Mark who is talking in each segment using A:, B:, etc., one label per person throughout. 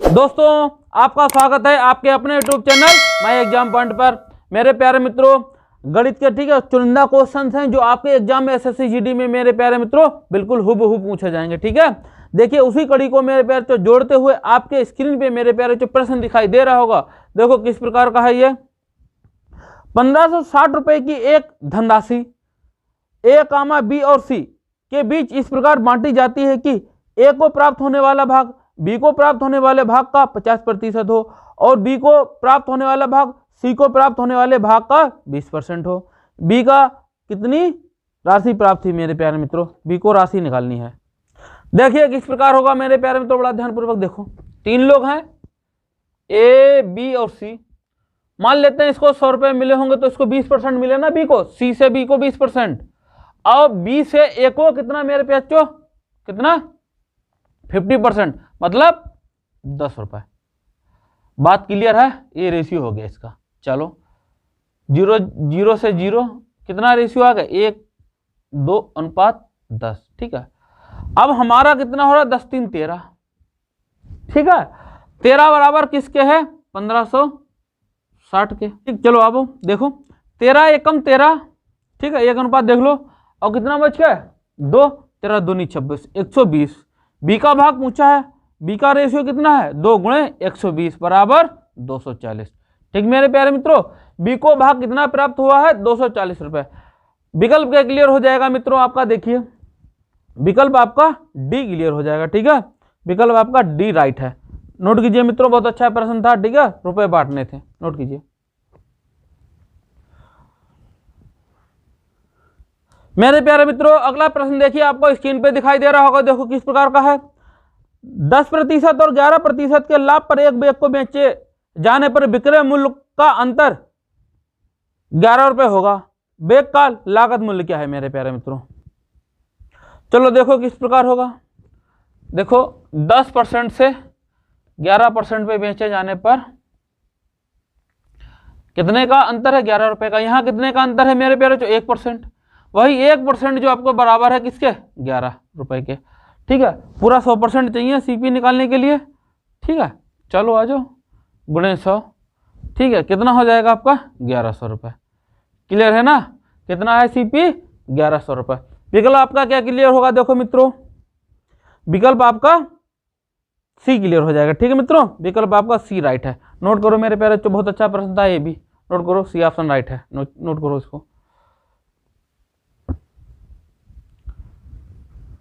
A: दोस्तों आपका स्वागत है आपके अपने YouTube channel my exam point पर। मेरे प्यारे मित्रों, गणित के ठीक है चुनिंदा क्वेश्चंस हैं जो आपके एग्जाम में एसएससी जीडी में मेरे प्यारे मित्रों बिल्कुल हुबहू पूछे जाएंगे। ठीक है, देखिए उसी कड़ी को मेरे प्यारे तो जोड़ते हुए आपके स्क्रीन पे मेरे प्यारे जो प्रश्न दिखाई दे रहा होगा, देखो किस प्रकार का है ये। 1560 रुपए की एक धनराशि ए कामा बी और सी के बीच इस प्रकार बांटी जाती है कि ए को प्राप्त होने वाला भाग बी को प्राप्त होने वाले भाग का 50% हो और बी को प्राप्त होने वाला भाग सी को प्राप्त होने वाले भाग का 20% हो। बी का कितनी राशि प्राप्त हुई मेरे प्यारे मित्रों, बी को राशि निकालनी है। देखिए किस प्रकार होगा मेरे प्यारे मित्रों, बड़ा ध्यानपूर्वक देखो। 3 लोग हैं ए बी और सी, मान लेते हैं इसको 100 रुपए मिले होंगे तो इसको 20% मिले ना बी को, सी से बी को 20%। अब बी से ए को कितना मेरे प्याचो, कितना 50%, मतलब 10 रुपए। बात क्लियर है, ये रेशियो हो गया इसका। चलो 0 से 0 कितना रेशियो आ गया, 1:2:10। ठीक है, अब हमारा कितना हो रहा है 10 3 13। ठीक है, 13 बराबर किसके है 1560 के। ठीक, चलो अब देखो 13 एकम 13, ठीक है 1:5 देख लो। और कितना बच गया 2, 13 दूनी 26, 120। बी का भाग पूछा है, बी का रेशियो कितना है 2 × 120 बराबर 240। ठीक मेरे प्यारे मित्रों, बी को भाग कितना प्राप्त हुआ है 240 रुपए। विकल्प क्या क्लियर हो जाएगा मित्रों आपका, देखिए विकल्प आपका डी क्लियर हो जाएगा। ठीक है, विकल्प आपका डी राइट है। नोट कीजिए मित्रों, बहुत अच्छा प्रश्न था। ठीक है, रुपए बांटने थे, नोट कीजिए। मेरे प्यारे मित्रों अगला प्रश्न देखिए, आपको स्क्रीन पे दिखाई दे रहा होगा, देखो किस प्रकार का है। 10% और 11% के लाभ पर एक बैग को बेचे जाने पर विक्रय मूल्य का अंतर 11 रुपए होगा। बैग का लागत मूल्य क्या है मेरे प्यारे मित्रों? चलो देखो किस प्रकार होगा। देखो 10% से 11% पे बेचे जाने पर कितने का अंतर है 11 रुपए का। यहां कितने का अंतर है मेरे प्यारे? 1%। वही 1% जो आपको बराबर है किसके 11 रुपए के। ठीक है, पूरा 100% चाहिए सीपी निकालने के लिए। ठीक है, चलो आ जाओ, गुणे 100। ठीक है, कितना हो जाएगा आपका 1100 रुपये। क्लियर है ना, कितना है सीपी 1100 रुपये। विकल्प आपका क्या क्लियर होगा, देखो मित्रों विकल्प आपका सी क्लियर हो जाएगा। ठीक है मित्रों, विकल्प आपका सी राइट है। नोट करो मेरे प्यारे, तो बहुत अच्छा प्रश्न था ये भी, नोट करो सी ऑप्शन राइट है। नोट करो इसको।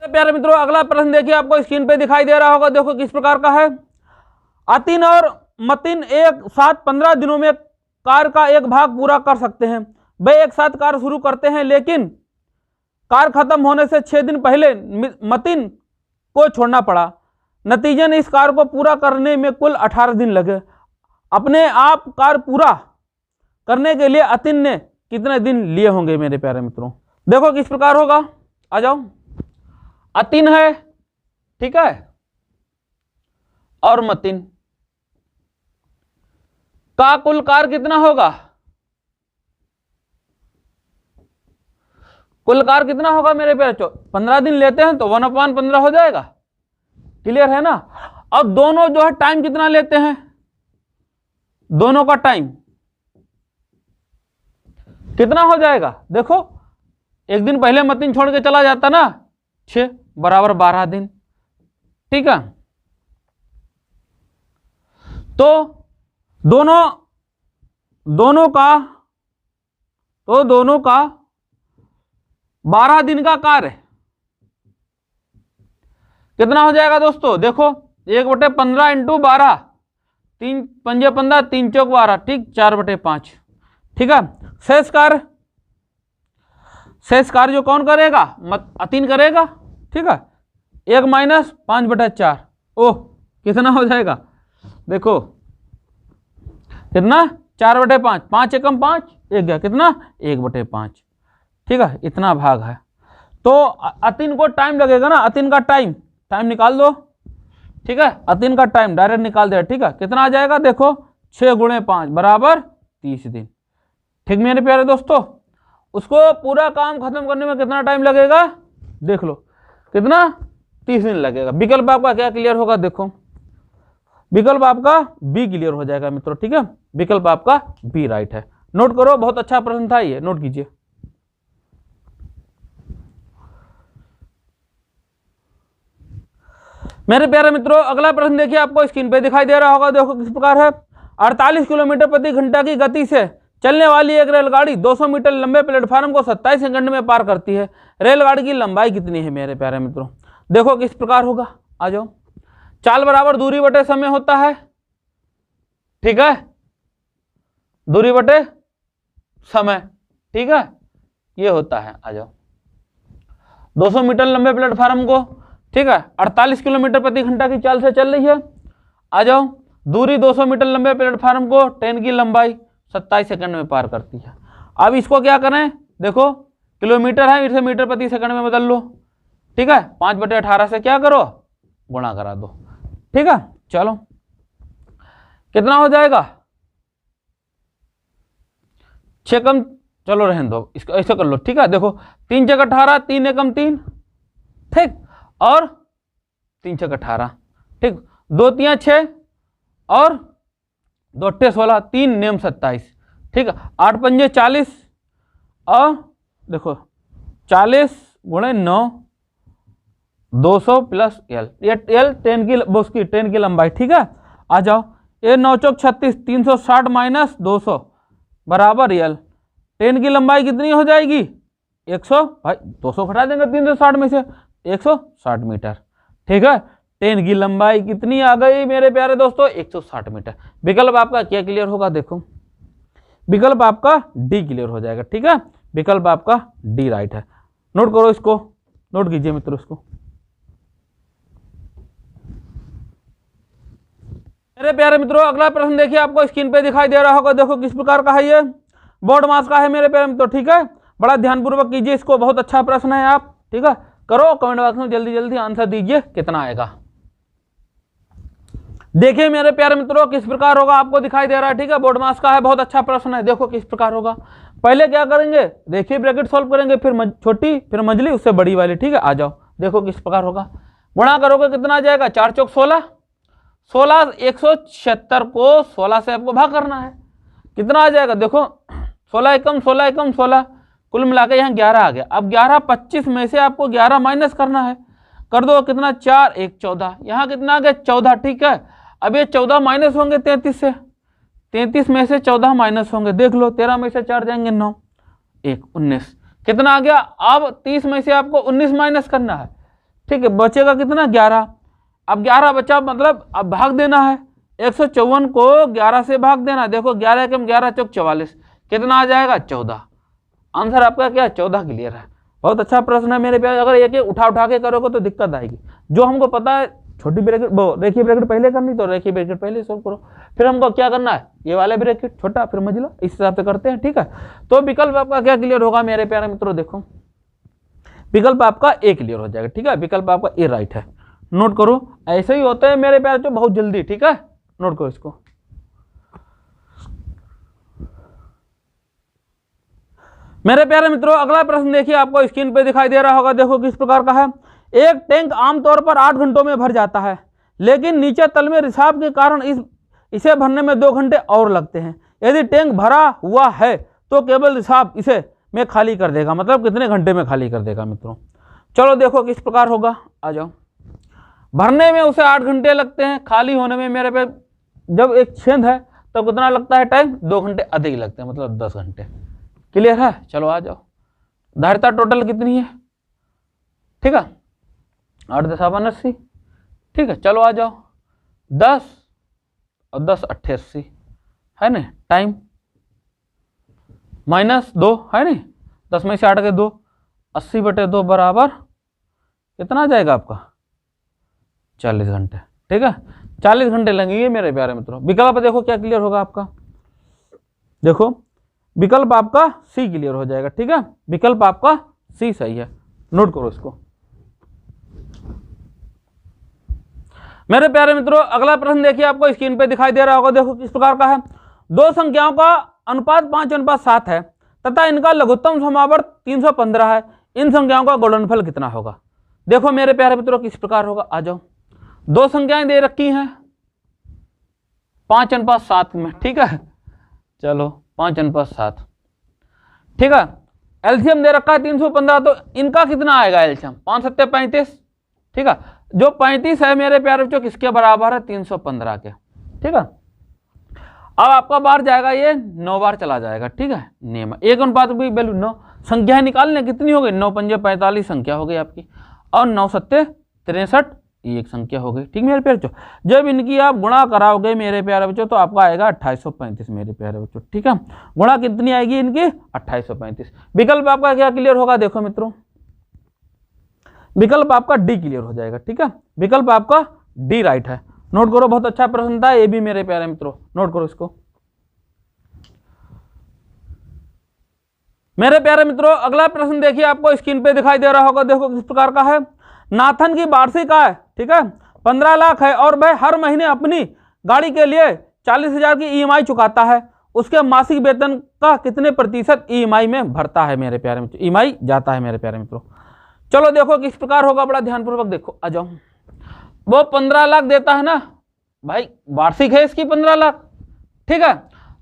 A: प्यारे मित्रों अगला प्रश्न देखिए, आपको स्क्रीन पे दिखाई दे रहा होगा, देखो किस प्रकार का है। अतिन और मतिन एक साथ 15 दिनों में कार्य का एक भाग पूरा कर सकते हैं। वे एक साथ कार्य शुरू करते हैं, लेकिन कार्य खत्म होने से 6 दिन पहले मतिन को छोड़ना पड़ा। नतीजन इस कार्य को पूरा करने में कुल 18 दिन लगे। अपने आप कार्य पूरा करने के लिए अतिन ने कितने दिन लिए होंगे मेरे प्यारे मित्रों? देखो किस प्रकार होगा, आ जाओ। अतिन है, ठीक है, और मतिन का कुल कार्य कितना होगा? कुल कार्य कितना होगा मेरे प्यारे? 15 दिन लेते हैं तो 1/15 हो जाएगा। क्लियर है ना। अब दोनों जो है टाइम कितना लेते हैं, दोनों का टाइम कितना हो जाएगा? देखो एक दिन पहले मतिन छोड़ के चला जाता ना, 6 बराबर 12 दिन। ठीक है, तो दोनों का 12 दिन का कार्य कितना हो जाएगा दोस्तों? देखो 1/15 × 12, 3 × 5 = 15, 3 × 4 = 12। ठीक, 4/5। ठीक है, शेष कार्य जो कौन करेगा? अतिन करेगा। ठीक है, 1 - 5/4। ओह कितना हो जाएगा? देखो कितना 4/5, 5 एकम 5, 1 गया कितना 1/5। ठीक है, इतना भाग है। तो अतिन को टाइम लगेगा ना, अतिन का टाइम निकाल दो। ठीक है, अतिन का टाइम डायरेक्ट निकाल दे। ठीक है, कितना आ जाएगा? देखो 6 × 5 बराबर 30 दिन। ठीक मेरे प्यारे दोस्तों, उसको पूरा काम खत्म करने में कितना टाइम लगेगा? देख लो कितना 30 दिन लगेगा। विकल्प आपका क्या क्लियर होगा? देखो विकल्प आपका बी क्लियर हो जाएगा मित्रों, ठीक है, विकल्प आपका बी राइट है। नोट करो, बहुत अच्छा प्रश्न था ये, नोट कीजिए। मेरे प्यारे मित्रों अगला प्रश्न देखिए, आपको स्क्रीन पे दिखाई दे रहा होगा, देखो किस प्रकार है। 48 किलोमीटर प्रति घंटा की गति से चलने वाली एक रेलगाड़ी 200 मीटर लंबे प्लेटफार्म को 27 सेकंड में पार करती है। रेलगाड़ी की लंबाई कितनी है मेरे प्यारे मित्रों? देखो किस प्रकार होगा, आ जाओ। चाल बराबर दूरी बटे समय होता है, ठीक है, दूरी बटे समय, ठीक है, ये होता है। आ जाओ, 200 मीटर लंबे प्लेटफार्म को, ठीक है, 48 किलोमीटर प्रति घंटा की चाल से चल रही है। आ जाओ, दूरी 200 मीटर लंबे प्लेटफार्म को, ट्रेन की लंबाई 27 सेकंड में पार करती है। अब इसको क्या करें, देखो किलोमीटर है, इसे मीटर प्रति सेकंड में बदल लो, ठीक है, 5/18 से क्या करो, गुणा करा दो, ठीक है। चलो कितना हो जाएगा, 6 कम, चलो रहने दो, इसको ऐसे कर लो, ठीक है। देखो 3 × 18, 3 एकम 3, ठीक, और 3 × 18, ठीक, 2 × 3 = 6 और 2 × 8 = 16, 3 नेम 27, ठीक है, 8 × 5 = 40 और देखो 40 × 9 200 + L, ये L ट्रेन की उसकी ट्रेन की लंबाई, ठीक है। आ जाओ, ये 9 × 4 = 36, 360 - 200 बराबर L, ट्रेन की लंबाई कितनी हो जाएगी, 100, भाई 200 घटा देंगे 360 में से, 160 मीटर, ठीक है। ट्रेन की लंबाई कितनी आ गई मेरे प्यारे दोस्तों, 160 मीटर। विकल्प आपका क्या क्लियर होगा, देखो विकल्प आपका डी क्लियर हो जाएगा, ठीक है, विकल्प आपका डी राइट है। नोट करो इसको, नोट कीजिए मित्रों इसको। मेरे प्यारे मित्रों अगला प्रश्न देखिए, आपको स्क्रीन पे दिखाई दे रहा होगा, देखो किस प्रकार का है, ये बोर्ड मास का है मेरे प्यारे मित्रों, ठीक है। बड़ा ध्यानपूर्वक कीजिए इसको, बहुत अच्छा प्रश्न है, आप ठीक है, करो कमेंट बॉक्स में जल्दी जल्दी आंसर दीजिए कितना आएगा। देखिए मेरे प्यारे मित्रों किस प्रकार होगा, आपको दिखाई दे रहा है, ठीक है, बोर्ड मास का है, बहुत अच्छा प्रश्न है। देखो किस प्रकार होगा, पहले क्या करेंगे, देखिए ब्रैकेट सॉल्व करेंगे, फिर छोटी, फिर मंझली, उससे बड़ी वाली, ठीक है। आ जाओ, देखो किस प्रकार होगा, गुणा करोगे कितना आ जाएगा, 4 × 4 = 16, 16 176 को 16 से आपको भाग करना है, कितना आ जाएगा, देखो 16 एकम 16 एकम 16, कुल मिला के यहाँ 11 आ गया। अब 11 25 में से आपको 11 माइनस करना है, कर दो कितना, 4 1 14, यहाँ कितना आ गया 14, ठीक है। अब ये 14 माइनस होंगे 33 से, 33 में से 14 माइनस होंगे, देख लो 13 में से 4 जाएंगे 9 1 19, कितना आ गया। अब 30 में से आपको 19 माइनस करना है, ठीक है, बचेगा कितना 11। अब 11 बचा, मतलब अब भाग देना है, 154 को 11 से भाग देना, देखो 11 एकम 11 × 4 = 44, कितना आ जाएगा 14। आंसर आपका क्या, 14 क्लियर है। बहुत अच्छा प्रश्न है मेरे प्यारे, अगर एक एक उठा के करोगे तो दिक्कत आएगी। जो हमको पता है छोटी ब्रैकेट, वो रेखीय ब्रैकेट पहले करनी, तो रेखीय ब्रैकेट पहले सॉल्व करो, फिर हमको क्या करना है, ये वाले ब्रैकेट छोटा फिर मंझला, इस हिसाब से करते हैं, ठीक है। तो विकल्प आपका क्या क्लियर होगा मेरे प्यारे मित्रों, देखो विकल्प आपका ए क्लियर हो जाएगा, ठीक है, विकल्प आपका ए राइट है। नोट करो, ऐसे ही होता है मेरे प्यारे, तो बहुत जल्दी, ठीक है, नोट करो इसको। मेरे प्यारे मित्रों अगला प्रश्न देखिए, आपको स्क्रीन पे दिखाई दे रहा होगा, देखो किस प्रकार का है। एक टैंक आमतौर पर 8 घंटों में भर जाता है, लेकिन नीचे तल में रिसाव के कारण इसे भरने में 2 घंटे और लगते हैं। यदि टैंक भरा हुआ है तो केवल रिसाव इसे में खाली कर देगा, मतलब कितने घंटे में खाली कर देगा मित्रों। चलो देखो किस प्रकार होगा, आ जाओ। भरने में उसे 8 घंटे लगते हैं, खाली होने में मेरे पे जब एक छेद है तो कितना लगता है टाइम, 2 घंटे अधिक लगते हैं, मतलब 10 घंटे। क्लियर है, चलो आ जाओ। धारिता टोटल कितनी है, ठीक है, 8 × 10 = 80, ठीक है, चलो आ जाओ। 10 और 10 = 88 है ना, टाइम -2 है ना, 10 में से 8 के 2, 80/2 बराबर कितना आ जाएगा आपका, 40 घंटे, ठीक है, 40 घंटे लगेंगे मेरे प्यारे मित्रों। विकल्प देखो क्या क्लियर होगा आपका, देखो विकल्प आपका सी क्लियर हो जाएगा, ठीक है, विकल्प आपका सी सही है। नोट करो इसको। मेरे प्यारे मित्रों अगला प्रश्न देखिए, आपको स्क्रीन पे दिखाई दे रहा होगा, देखो किस प्रकार का है। 2 संख्याओं का अनुपात 5:7 है तथा इनका लघुत्तम समावर्त 315 है, इन संख्याओं का गुणनफल कितना होगा। देखो मेरे प्यारे मित्रों किस प्रकार होगा, आ जाओ। 2 संख्याएं दे रखी हैं, 5:7 में, ठीक है। चलो 5:7, ठीक है। एलसीएम दे रखा है 315, तो इनका कितना आएगा एलसीएम? 5 7 35, ठीक है। जो 35 है मेरे प्यारे बच्चों किसके बराबर है? 315 के, ठीक है। अब आपका बार जाएगा, ये 9 बार चला जाएगा, ठीक है। नियम 1:9 भी वैल्यू 9, संख्या निकालने कितनी हो गई? 9 पंजे 45 संख्या हो गई आपकी, और 9 सत्ते 63 ये एक संख्या हो गई, ठीक मेरे प्यारे बच्चों। जब इनकी आप गुणा कराओगे मेरे प्यारे बच्चों तो आपका आएगा 2835 मेरे प्यारे बच्चों, ठीक है। गुणा कितनी आएगी इनकी? 2835। विकल्प आपका क्या क्लियर होगा? देखो मित्रों, विकल्प आपका डी क्लियर हो जाएगा, ठीक है। विकल्प आपका डी राइट है। नोट करो, बहुत अच्छा प्रश्न था ये भी मेरे प्यारे मित्रों, नोट करो इसको। मेरे प्यारे मित्रों अगला प्रश्न देखिए, आपको स्क्रीन पे दिखाई दे रहा होगा, देखो किस प्रकार का है। नाथन की वार्षिक आय, ठीक है, 15 लाख है और वह हर महीने अपनी गाड़ी के लिए 40,000 की ईएमआई चुकाता है। उसके मासिक वेतन का कितने प्रतिशत ईएमआई में भरता है मेरे प्यारे मित्रों? ईएमआई जाता है मेरे प्यारे मित्रों। चलो देखो किस प्रकार होगा, बड़ा ध्यानपूर्वक देखो, आ जाओ। वो 15 लाख देता है ना भाई, वार्षिक है इसकी 15 लाख, ठीक है।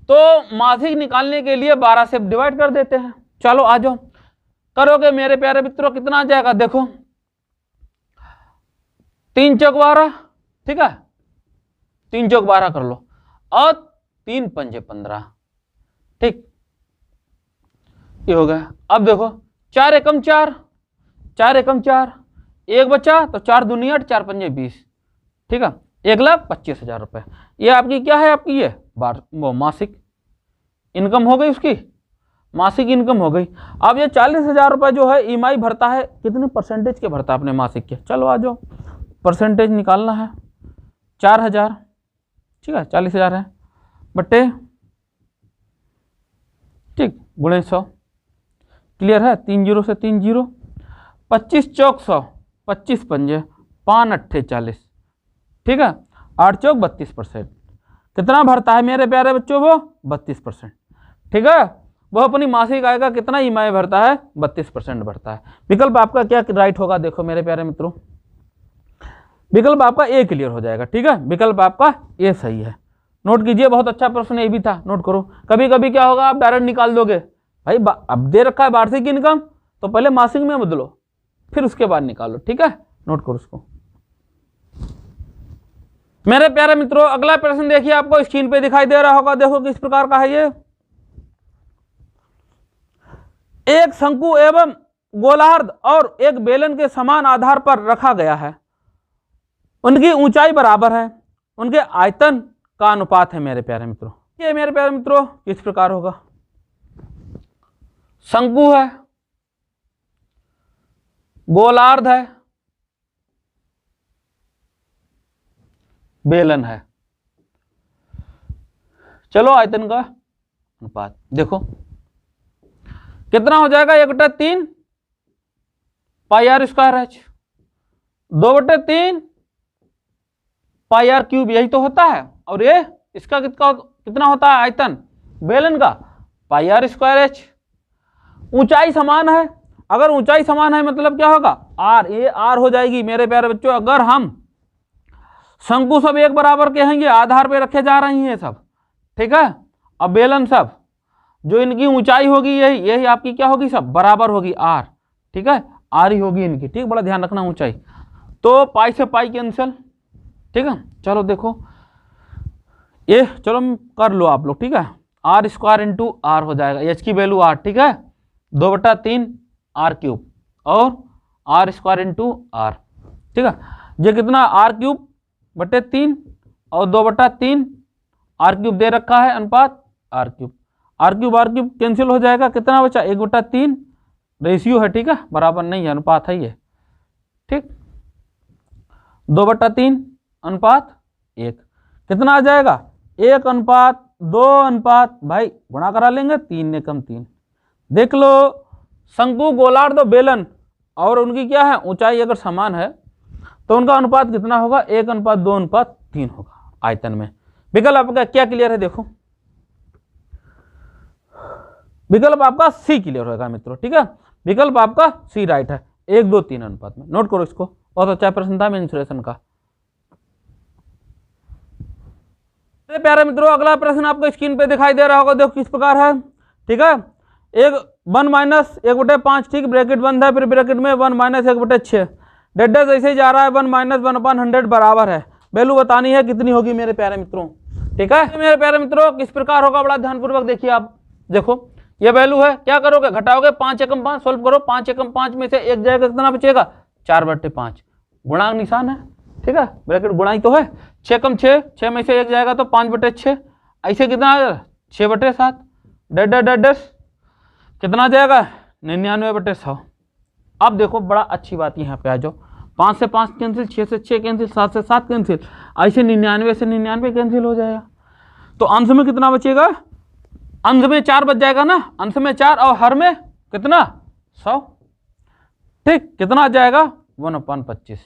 A: तो मासिक निकालने के लिए 12 से डिवाइड कर देते हैं। चलो आ जाओ, करोगे मेरे प्यारे मित्रों, कितना आ जाएगा? देखो 3 चौक 12, ठीक है, 3 चौक 12 कर लो, और 3 पंजे 15, ठीक, ये हो गया। अब देखो 4 एकम 4, 4 एकम 4, एक बचा तो 4 दूनी 8, 4 पंजे 20, ठीक है, 1,25,000 रुपए। ये आपकी क्या है? आपकी ये वो मासिक इनकम हो गई, उसकी मासिक इनकम हो गई। अब ये 40,000 रुपए जो है ईएमआई भरता है, कितने परसेंटेज के भरता है अपने मासिक के? चलो आ जाओ, परसेंटेज निकालना है। 4,000, ठीक है, 40,000 है बट्टे, ठीक, गुणे 100, क्लियर है। 3 0 से 3 0, 25 चौक 100, 25 पंजे 5 अट्ठे 40, ठीक है, 8 चौक 32%। कितना भरता है मेरे प्यारे बच्चों? वो 32%, ठीक है। वो अपनी मासिक आय का कितना ईएमआई भरता है? 32% भरता है। विकल्प आपका क्या राइट होगा? देखो मेरे प्यारे मित्रों, विकल्प आपका ए क्लियर हो जाएगा, ठीक है। विकल्प आपका ए सही है। नोट कीजिए, बहुत अच्छा प्रश्न ये भी था, नोट करो। कभी कभी क्या होगा, आप डायरेक्ट निकाल दोगे भाई, अब दे रखा है वार्षिक इनकम तो पहले मासिक में बदलो, फिर उसके बाद निकालो, ठीक है। नोट करो उसको मेरे प्यारे मित्रों। अगला प्रश्न देखिए, आपको स्क्रीन पे दिखाई दे रहा होगा, देखो किस प्रकार का है ये। एक शंकु एवं गोलार्ध और एक बेलन के समान आधार पर रखा गया है, उनकी ऊंचाई बराबर है, उनके आयतन का अनुपात है मेरे प्यारे मित्रों। ये मेरे प्यारे मित्रों किस प्रकार होगा? शंकु है, गोलार्ध है, बेलन है, चलो आयतन का अनुपात देखो कितना हो जाएगा? 1/3 pi r square h, 2/3 pi r cube, यही तो होता है। और ये इसका कितना होता है आयतन बेलन का? पाई आर स्क्वायर एच। ऊंचाई समान है, अगर ऊंचाई समान है मतलब क्या होगा? आर, ये आर हो जाएगी मेरे प्यारे बच्चों। अगर हम शंकु सब एक बराबर के हैं, आधार पे रखे जा रही हैं सब, ठीक है। अब बेलन सब जो इनकी ऊंचाई होगी यही आपकी क्या होगी? सब बराबर होगी, आर, ठीक है, आर ही होगी इनकी, ठीक। बड़ा ध्यान रखना ऊंचाई। तो पाई से पाई कैंसिल, ठीक है। चलो देखो ये, चलो कर लो आप लोग, ठीक है। आर स्क्वायर इंटू आर हो जाएगा, एच की वैल्यू आर, ठीक है, 2/3 आर क्यूब और आर स्क्वायर इंटू आर, ठीक है। ये कितना? आर क्यूब बटे 3 और 2/3 आर क्यूब दे रखा है, अनुपात r cube, r cube cancel हो जाएगा। कितना बचा? 1/3 रेशियो है, ठीक है, बराबर नहीं है, अनुपात है ये, ठीक। 2/3 अनुपात 1, कितना आ जाएगा? 1:2 भाई गुणा करा लेंगे, 3 एकम 3। देख लो, शंकु गोलार्ध और बेलन और उनकी क्या है ऊंचाई अगर समान है तो उनका अनुपात कितना होगा? 1:2:3 होगा आयतन में। विकल्प आपका क्या क्लियर है? देखो विकल्प आपका सी क्लियर होगा मित्रों, ठीक है। विकल्प आपका सी राइट है, 1:2:3 अनुपात में। नोट करो इसको, बहुत अच्छा प्रश्न था मेंसुरेशन का। मेरे प्यारे मित्रों अगला प्रश्न आपको स्क्रीन पे दिखाई दे रहा होगा, देखो किस प्रकार है। ठीक है, एक 1 माइनस 1/5, ठीक, ब्रैकेट बंद है, फिर ब्रैकेट में 1 माइनस 1/6, डेड ऐसे ही जा रहा है, 1 माइनस 1/100 बराबर है। वैल्यू बतानी है कितनी होगी मेरे प्यारे मित्रों। ठीक है मेरे प्यारे मित्रों, किस प्रकार होगा बड़ा ध्यानपूर्वक देखिए आप। देखो ये वैल्यू है, क्या करोगे, घटाओगे, 5 एकम 5 सोल्व करो, 5 एकम 5 में से एक जाएगा, कितना बचेगा, 4/5, गुणांक निशान है। ठीक है, ब्रैकेट गुणा ही तो है, 6 एकम 6, 6 में से एक जाएगा तो 5/6, ऐसे कितना आ जाएगा, 6/7, डेड कितना जाएगा, 99/100। अब देखो बड़ा अच्छी बात यहाँ पे आ जाओ, 5 से 5 कैंसिल, 6 से 6 कैंसिल, 7 से 7 कैंसिल, ऐसे 99 से 99 कैंसिल हो जाएगा। तो अंश में कितना बचेगा, अंश में 4 बच जाएगा ना, अंश में 4 और हर में कितना, 100। ठीक, कितना आ जाएगा, 1/25।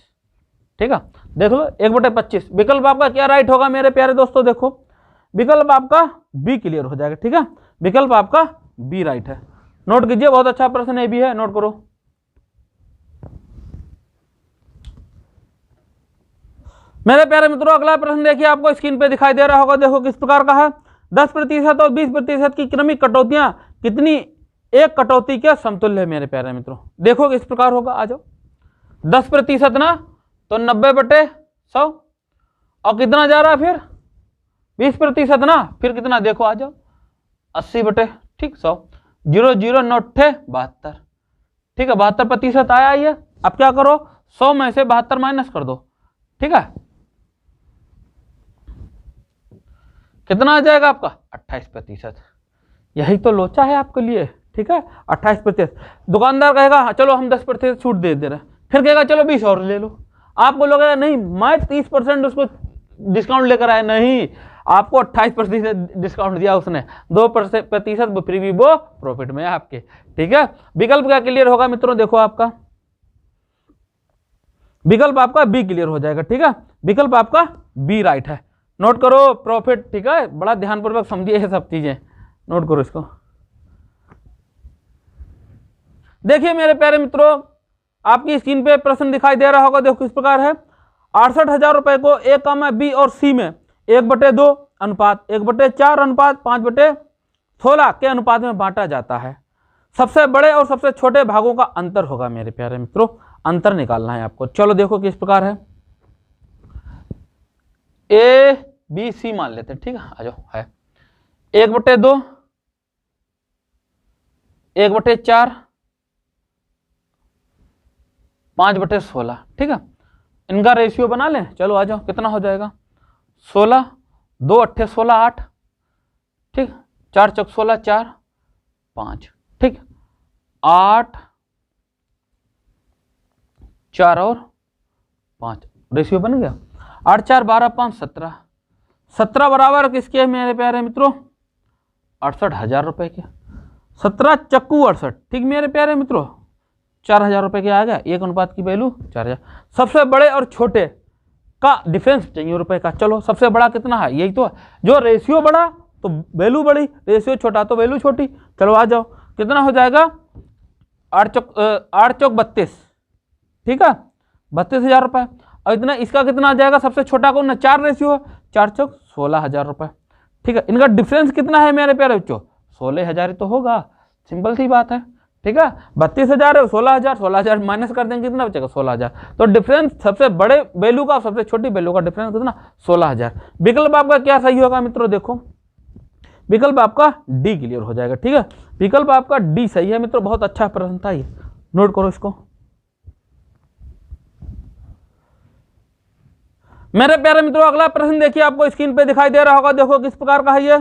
A: ठीक है, देख लो 1/25। विकल्प आपका क्या राइट होगा मेरे प्यारे दोस्तों, देखो विकल्प आपका बी क्लियर हो जाएगा। ठीक है, विकल्प आपका बी राइट है। नोट कीजिए, बहुत अच्छा प्रश्न ये भी है, नोट करो। मेरे प्यारे मित्रों अगला प्रश्न देखिए, आपको स्क्रीन पे दिखाई दे रहा होगा, देखो किस प्रकार का है। 10% और 20% की क्रमिक कटौतियां कितनी एक कटौती के समतुल्य है मेरे प्यारे मित्रों। देखो किस प्रकार होगा, आ जाओ। 10% ना तो 90/100, और कितना जा रहा है फिर 20% ना, फिर कितना देखो, आ जाओ 80/100, 0 0 9 72। ठीक है, 72% आया ही है। अब क्या करो, 100 में से 72 माइनस कर दो। ठीक है, कितना आ जाएगा आपका, 28%। यही तो लोचा है आपके लिए। ठीक है, 28%। दुकानदार कहेगा चलो हम 10% छूट दे रहे हैं, फिर कहेगा चलो 20 और ले लो। आपको लगेगा नहीं मैं 30% उसको डिस्काउंट लेकर आया, नहीं, आपको 28% डिस्काउंट दिया उसने, 2% फिर भी वो प्रॉफिट में है आपके। ठीक है, विकल्प क्या क्लियर होगा मित्रों, देखो आपका विकल्प आपका बी क्लियर हो जाएगा। ठीक है, विकल्प आपका बी राइट है। नोट करो प्रॉफिट। ठीक है, बड़ा ध्यानपूर्वक समझिए ये सब चीजें, नोट करो इसको। देखिए मेरे प्यारे मित्रों, आपकी स्क्रीन पे प्रश्न दिखाई दे रहा होगा, देखो किस प्रकार है। 68,000 रुपए को ए, बी और सी में 1/2 अनुपात 1/4 अनुपात 5/16 के अनुपात में बांटा जाता है। सबसे बड़े और सबसे छोटे भागों का अंतर होगा मेरे प्यारे मित्रों, अंतर निकालना है आपको। चलो देखो किस प्रकार है, ए बी सी मान लेते हैं। ठीक है, आ जाओ, है 1/2 1/4 5/16। ठीक है, इनका रेशियो बना लें, चलो आ जाओ, कितना हो जाएगा, 16, 2 8 16 8, ठीक, 4 चौक 16 4 5, ठीक, 8 4 और 5, रेशियो बन गया। 8 4 12 5 17, 17 बराबर किसके है मेरे प्यारे मित्रों, 68,000 रुपए के। 17 चक्कू 68, ठीक मेरे प्यारे मित्रों, 4,000 रुपए के आ गया। एक अनुपात की वैल्यू 4,000। सबसे बड़े और छोटे का डिफरेंस चाहिए रुपए का। चलो सबसे बड़ा कितना है, यही तो है। जो रेशियो बड़ा तो वैल्यू बड़ी, रेशियो छोटा तो वैल्यू छोटी। चलो आ जाओ, कितना हो जाएगा, 8 चौक 32, ठीक है, 32,000 रुपए। और इतना इसका कितना आ जाएगा, सबसे छोटा कौन है, 4 रेशियो है, 4 चौक 16,000 रुपए। ठीक है, इनका डिफरेंस कितना है मेरे प्यारे बच्चों, 16,000 तो होगा, सिंपल सी बात है। ठीक है, 32,000 है, 16,000, 16,000 माइनस कर देंगे, कितना बचेगा, 16,000। तो डिफरेंस सबसे बड़े वैल्यू का सबसे छोटी वैल्यू का डिफरेंस कितना, 16,000। विकल्प आपका क्या सही होगा मित्रों, देखो विकल्प आपका डी क्लियर हो जाएगा। ठीक है, विकल्प आपका डी सही है मित्रों, बहुत अच्छा प्रश्न था ये, नोट करो इसको। मेरे प्यारे मित्रों अगला प्रश्न देखिए, आपको स्क्रीन पे दिखाई दे रहा होगा, देखो किस प्रकार का है ये।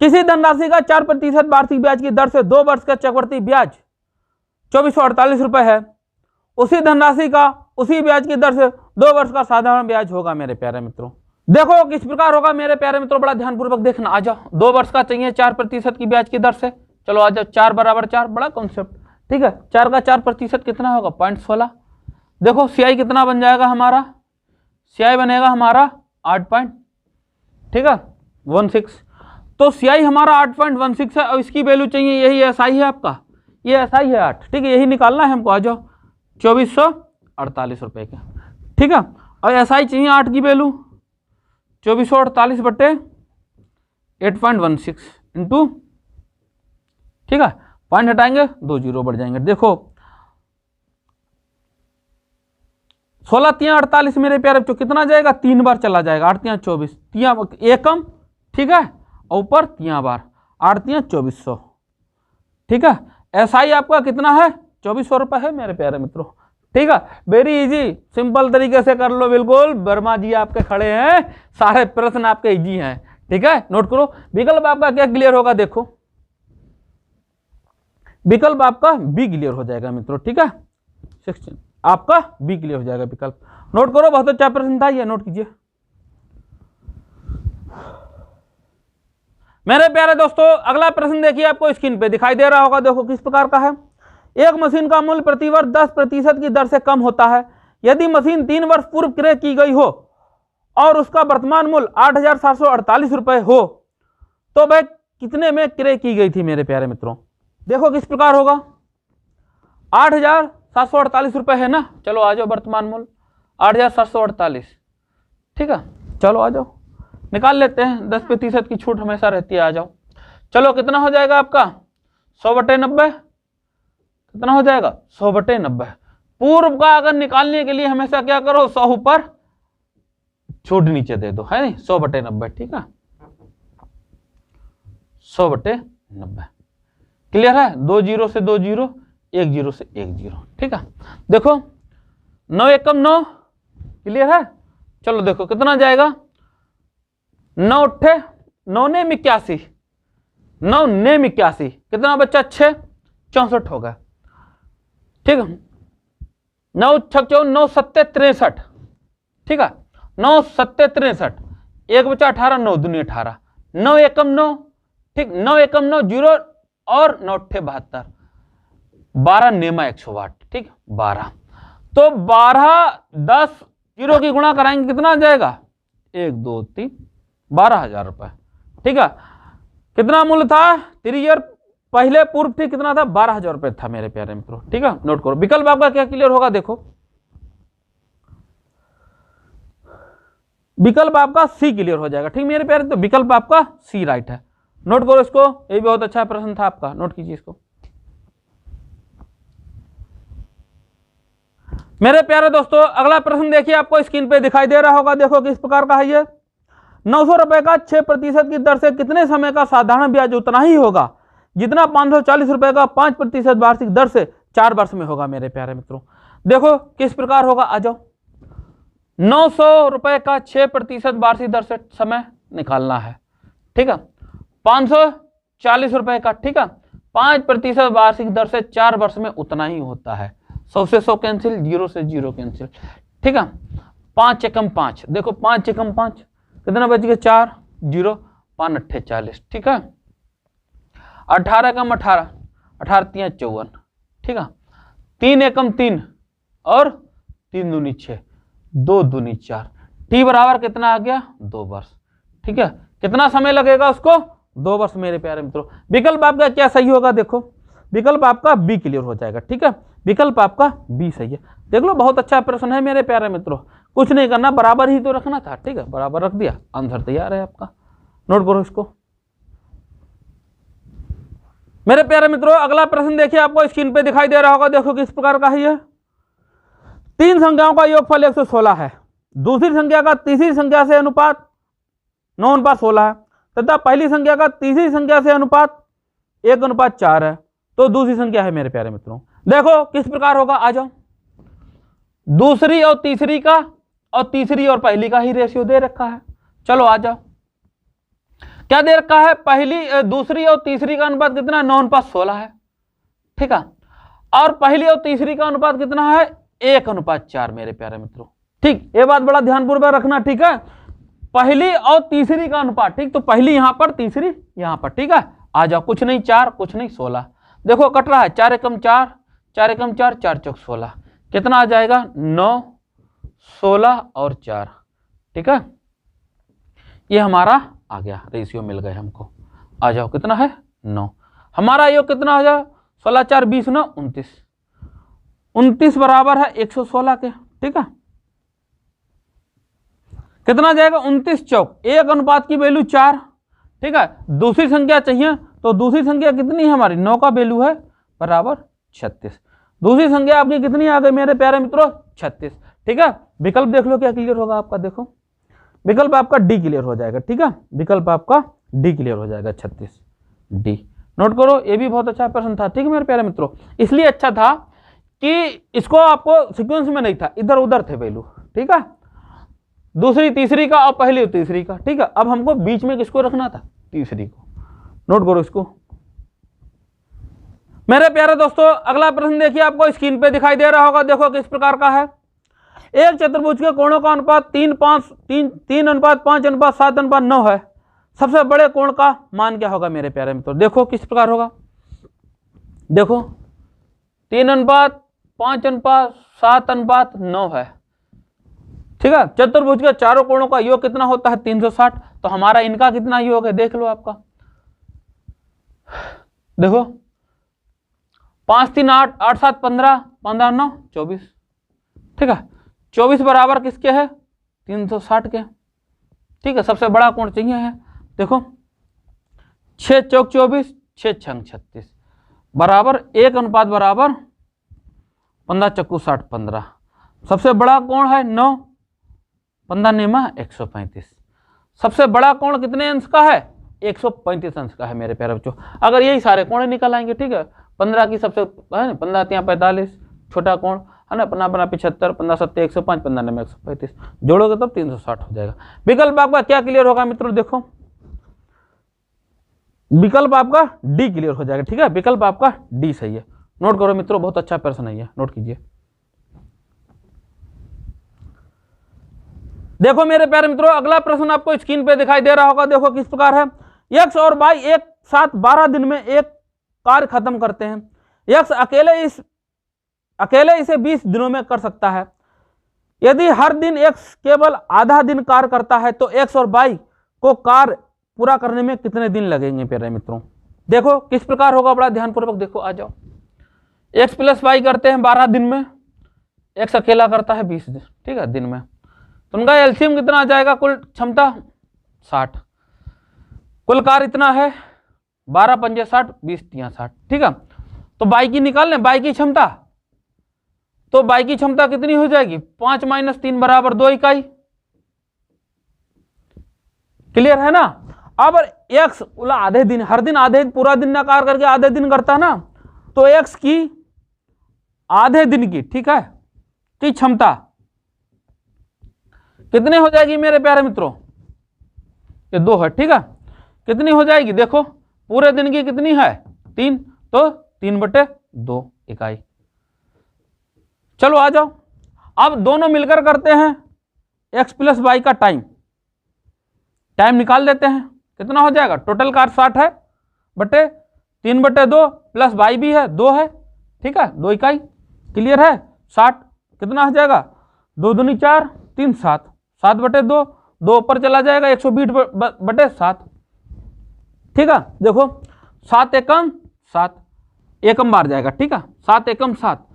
A: किसी धनराशि का 4% वार्षिक ब्याज की दर से 2 वर्ष का चक्रवृद्धि ब्याज 2448 रुपए है, उसी धनराशि का उसी ब्याज की दर से 2 वर्ष का साधारण ब्याज होगा मेरे प्यारे मित्रों। देखो किस प्रकार होगा मेरे प्यारे मित्रों, बड़ा ध्यानपूर्वक देखना। आ जाओ, 2 वर्ष का चाहिए 4% की ब्याज की दर से। चलो आ जाओ, 4 बराबर 4, बड़ा कॉन्सेप्ट। ठीक है, 4 का 4% कितना होगा, 0.16। देखो सीआई कितना बन जाएगा हमारा, सीआई बनेगा हमारा 8 ठीक है 16। तो सीआई हमारा 8.16 है, और इसकी वैल्यू चाहिए, यही एसआई है आपका, ये एसआई है 8। ठीक है, यही निकालना है हमको। आ जाओ, 2448 रुपए के। ठीक है, और एसआई चाहिए 8 की वैल्यू 2448 बटे 8.16 इंटू, ठीक है, पॉइंट हटाएंगे 2 जीरो बढ़ जाएंगे। देखो 16 तियां 48 मेरे प्यारे बच्चों, कितना जाएगा, 3 बार चला जाएगा, 8 तियां 24, तियां एकम, ठीक है, और ऊपर तियां बार, 8 तियां 2400, ठीक है। एसआई आपका कितना है, 2400 रुपये है मेरे प्यारे मित्रों, ठीक है। वेरी इजी, सिंपल तरीके से कर लो, बिल्कुल। वर्मा जी आपके खड़े हैं, सारे प्रश्न आपके इजी हैं, ठीक है, नोट करो। विकल्प आपका क्या क्लियर होगा, देखो विकल्प आपका बी क्लियर हो जाएगा मित्रों, ठीक है, 16 आपका बी क्लियर हो जाएगा विकल्प। नोट करो, बहुत अच्छा प्रश्न था ये, नोट कीजिए। मेरे प्यारे दोस्तों अगला प्रश्न देखिए, आपको स्क्रीन पे दिखाई दे रहा होगा, देखो किस प्रकार का है। एक मशीन का मूल्य प्रतिवर्ष 10% की दर से कम होता है। यदि मशीन 3 वर्ष पूर्व क्रय की गई हो और उसका वर्तमान मूल्य 8,748 रुपए हो, तो वह कितने में क्रय की गई थी मेरे प्यारे मित्रों। देखो किस प्रकार होगा, 8,748 रुपए है ना, चलो आ जाओ, वर्तमान मूल्य 8,748, ठीक है, चलो आ जाओ, निकाल लेते हैं, 10% की छूट हमेशा रहती है, आ जाओ। चलो कितना हो जाएगा आपका, 100/90, कितना हो जाएगा, 100/90। पूर्व का अगर निकालने के लिए हमेशा क्या करो, 100 ऊपर छूट नीचे दे दो, है नहीं, 100/90, ठीक है, 100/90, क्लियर है। 2 जीरो से 2 जीरो, 1 जीरो से 1 जीरो, ठीक है। देखो 9 एकम 9, क्लियर है। चलो देखो कितना जाएगा, 9 अट्ठे 9 ने 81, 9 ने 81, कितना बच्चा, 6 64 होगा, ठीक है। 9 छक 9 सत्ते 63, ठीक है, 9 सत्ते 63, एक बच्चा 18, 9 दूनी 18, 9 एकम 9, ठीक, 9 एकम 9 जीरो और 9 अट्ठे 72, 12 नेमा 108, ठीक, 12, तो 12 10 जीरो की गुणा कराएंगे, कितना आ जाएगा, 1 2 3 12,000 रुपए, ठीक है। कितना मूल्य था 3 ईयर पहले पूर्व, ठीक, कितना था, 12,000 रुपए था मेरे प्यारे मित्रों, ठीक है, नोट करो। विकल्प आपका क्या क्लियर होगा, देखो विकल्प आपका सी क्लियर हो जाएगा, ठीक मेरे प्यारे, तो विकल्प आपका सी राइट है। नोट करो इसको, ये बहुत अच्छा प्रश्न था आपका, नोट कीजिए इसको। मेरे प्यारे दोस्तों अगला प्रश्न देखिए, आपको स्क्रीन पे दिखाई दे रहा होगा, देखो किस प्रकार का है ये। 900 रुपए का 6% की दर से कितने समय का साधारण ब्याज उतना ही होगा जितना 540 रुपए का 5% वार्षिक दर से 4 वर्ष में होगा मेरे प्यारे मित्रों। देखो किस प्रकार होगा, आ जाओ। 900 रुपए का 6% वार्षिक दर से समय निकालना है, ठीक है, 540 रुपए का, ठीक है, 5% वार्षिक दर से 4 वर्ष में उतना ही होता है। 100 से 100 कैंसिल, 0 से 0 कैंसिल, ठीक है। 5 एकम 5, देखो 5 एकम 5 कितना बच गया, 4 0 5 अट्ठे 40, ठीक है। 18 एकम 18, 18 तियां 54, ठीक है। 3 एकम 3 और 3 दूनी 6, 2 दूनी 4, टी बराबर कितना आ गया, 2 वर्ष, ठीक है। कितना समय लगेगा उसको, 2 वर्ष मेरे प्यारे मित्रों। विकल्प आपका क्या सही होगा, देखो विकल्प आपका बी क्लियर हो जाएगा, ठीक है, विकल्प आपका बी सही है। देख लो बहुत अच्छा प्रश्न है मेरे प्यारे मित्रों, कुछ नहीं करना, बराबर ही तो रखना था, ठीक है, बराबर रख दिया, आंसर तैयार है आपका। नोट करो इसको मेरे प्यारे मित्रों। अगला प्रश्न देखिए, आपको स्क्रीन पे दिखाई दे रहा होगा, देखो किस प्रकार का है ये। 3 संख्याओं का योगफल 116 है, दूसरी संख्या का तीसरी संख्या से अनुपात 9:16 है, तथा पहली संख्या का तीसरी संख्या से अनुपात 1:4 है, तो दूसरी संख्या है मेरे प्यारे मित्रों। देखो किस प्रकार होगा, आ जाओ। दूसरी और तीसरी का और तीसरी और पहली का ही रेशियो दे रखा है, चलो आ जाओ। क्या दे रखा है, पहली दूसरी और तीसरी का अनुपात कितना, 9:16 है, ठीक है, और पहली और तीसरी का अनुपात कितना है, 1:4 मेरे प्यारे मित्रों, ठीक। ये बात बड़ा ध्यानपूर्वक रखना, ठीक है, पहली और तीसरी का अनुपात, ठीक, तो पहली यहां पर तीसरी यहां पर, ठीक है, आ जाओ। कुछ नहीं 4 कुछ नहीं 16, देखो कट रहा है, 4 एकम 4 4 एकम 4 4 चौक 16, कितना आ जाएगा, 9 16 और 4, ठीक है, ये हमारा आ गया, रेशियो मिल गए हमको। आ जाओ कितना है, 9, हमारा योग कितना हो जाए, 16 4 20 9 29, 29 बराबर है 116 के, ठीक है। कितना जाएगा 29 चौक, एक अनुपात की वैल्यू 4, ठीक है। दूसरी संख्या चाहिए तो दूसरी संख्या कितनी है हमारी, 9 का वैल्यू है बराबर 36। दूसरी संख्या आपकी कितनी आ गई मेरे प्यारे मित्रों, 36, ठीक है। विकल्प देख लो क्या क्लियर होगा आपका, देखो विकल्प आपका डी क्लियर हो जाएगा, ठीक है। विकल्प आपका डी क्लियर हो जाएगा, 36 डी। नोट करो, ये भी बहुत अच्छा प्रश्न था, ठीक है मेरे प्यारे मित्रों। इसलिए अच्छा था कि इसको आपको सीक्वेंस में नहीं था, इधर उधर थे वैल्यू, ठीक है। दूसरी तीसरी का और पहली तीसरी का, ठीक है। अब हमको बीच में किसको रखना था, तीसरी को। नोट करो इसको मेरे प्यारे दोस्तों। अगला प्रश्न देखिए, आपको स्क्रीन पे दिखाई दे रहा होगा, देखो किस प्रकार का है। एक चतुर्भुज के कोणों का अनुपात 3:5:7:9 है। सबसे बड़े कोण का मान क्या होगा मेरे प्यारे मित्रों, देखो किस प्रकार होगा। देखो 3:5:7:9 है, ठीक है। चतुर्भुज के चारों कोणों का योग कितना होता है, 360। तो हमारा इनका कितना योग है, देख लो आपका। देखो 5 3 8 8 7 15 15 9 24, ठीक है। 24 बराबर किसके है, 360 के, ठीक है। सबसे बड़ा कोण चाहिए है, देखो 6 चौक 24 6 छंग 36 बराबर 1 अनुपात बराबर 15 चक्कू 60 15। सबसे बड़ा कोण है 9, 15 नेमा 135। सबसे बड़ा कोण कितने अंश का है, 135 अंश का है मेरे प्यारे बच्चों। अगर यही सारे कोण निकल आएंगे, ठीक है। 15 की सबसे है 15 ત્યાં 45, छोटा कोण है ना, 15 75, 15 7 105, 15 9 135, जोड़ोगे तब 360 हो जाएगा। विकल्प आपका क्या क्लियर होगा मित्रों, देखो विकल्प आपका डी क्लियर हो जाएगा, ठीक है। विकल्प आपका डी सही है। नोट करो मित्रों, बहुत अच्छा प्रश्न है ये, नोट कीजिए। देखो मेरे प्यारे मित्रों, अगला प्रश्न आपको स्क्रीन पे दिखाई दे रहा होगा, देखो किस प्रकार है। एक्स और वाई एक साथ 12 दिन में एक कार्य खत्म करते हैं। एक्स अकेले इसे 20 दिनों में कर सकता है। यदि हर दिन एक्स केवल आधा दिन कार्य करता है तो एक्स और वाई को कार्य पूरा करने में कितने दिन लगेंगे प्यारे मित्रों। देखो किस प्रकार होगा, बड़ा ध्यानपूर्वक देखो, आ जाओ। एक्स प्लस वाई करते हैं 12 दिन में, एक्स अकेला करता है 20 दिन, ठीक है, दिन में। तो उनका एलसीएम कितना आ जाएगा, कुल क्षमता 60, कुल कार्य इतना है 12 पंजे 60 20 तिया 60, ठीक है। तो बाई की निकाल लें, बाई की क्षमता, तो बाई की क्षमता कितनी हो जाएगी, 5 - 3 बराबर 2 इकाई। क्लियर है ना। अब एक्स आधे दिन, हर दिन आधे पूरा दिन ना कार्य करके आधे दिन करता है ना, तो एक्स की आधे दिन की, ठीक है, की क्षमता कितनी हो जाएगी मेरे प्यारे मित्रों, ये 2 है, ठीक है। कितनी हो जाएगी, देखो पूरे दिन की कितनी है 3, तो 3/2 इकाई। चलो आ जाओ, अब दोनों मिलकर करते हैं एक्स प्लस वाई का टाइम निकाल देते हैं। कितना हो जाएगा, टोटल कार्य 60 है बटे 3/2 प्लस वाई भी है 2 है, ठीक है, 2 इकाई। क्लियर है। 60 कितना हो जाएगा, 2 दूनी 4 3 7, 7/2, 2 ऊपर चला जाएगा 120/7, ठीक है। देखो 7 एकम 7, एकम बार जाएगा, ठीक है। 7 एकम 7,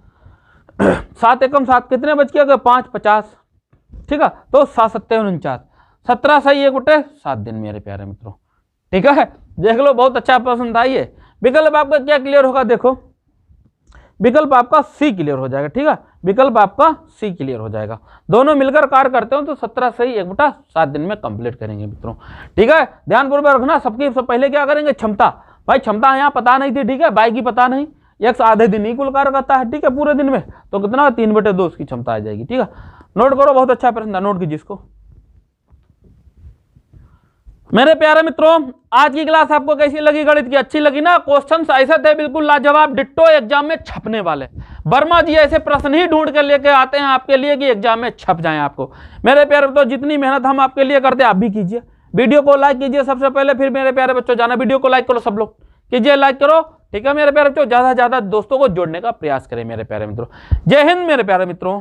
A: 7 एकम 7 कितने बच गए, 5 50, ठीक है। तो 7 7 49, 17 सही 1/7 दिन मेरे प्यारे मित्रों, ठीक है। देख लो बहुत अच्छा प्रश्न था ये। विकल्प आपका क्या क्लियर होगा, देखो विकल्प आपका सी क्लियर हो जाएगा, ठीक है। विकल्प आपका सी क्लियर हो जाएगा। दोनों मिलकर कार्य करते हो तो 17 सही 1/7 दिन में कंप्लीट करेंगे मित्रों, ठीक है। ध्यानपूर्वक रखना, सबकी पहले क्या करेंगे, क्षमता। भाई क्षमता यहाँ पता नहीं थी, ठीक है, बाई की पता नहीं, एक्स आधे दिन ही कुल कार्य करता है, ठीक है, पूरे दिन में, तो कितना 3/2 उसकी क्षमता आ जाएगी, ठीक है। नोट करो, बहुत अच्छा प्रश्न था, नोट कीजिए इसको। मेरे प्यारे मित्रों, आज की क्लास आपको कैसी लगी, गणित की अच्छी लगी ना। क्वेश्चंस ऐसे थे बिल्कुल लाजवाब, डिट्टो एग्जाम में छपने वाले। वर्मा जी ऐसे प्रश्न ही ढूंढ के लेके आते हैं आपके लिए कि एग्जाम में छप जाएं आपको। मेरे प्यारे मित्रों, जितनी मेहनत हम आपके लिए करते हैं आप भी कीजिए। वीडियो को लाइक कीजिए सबसे पहले, फिर मेरे प्यारे बच्चों जाना वीडियो को लाइक करो, सब लोग कीजिए, लाइक करो, ठीक है मेरे प्यारे बच्चों। ज्यादा से ज्यादा दोस्तों को जोड़ने का प्रयास करें मेरे प्यारे मित्रों। जय हिंद मेरे प्यारे मित्रों।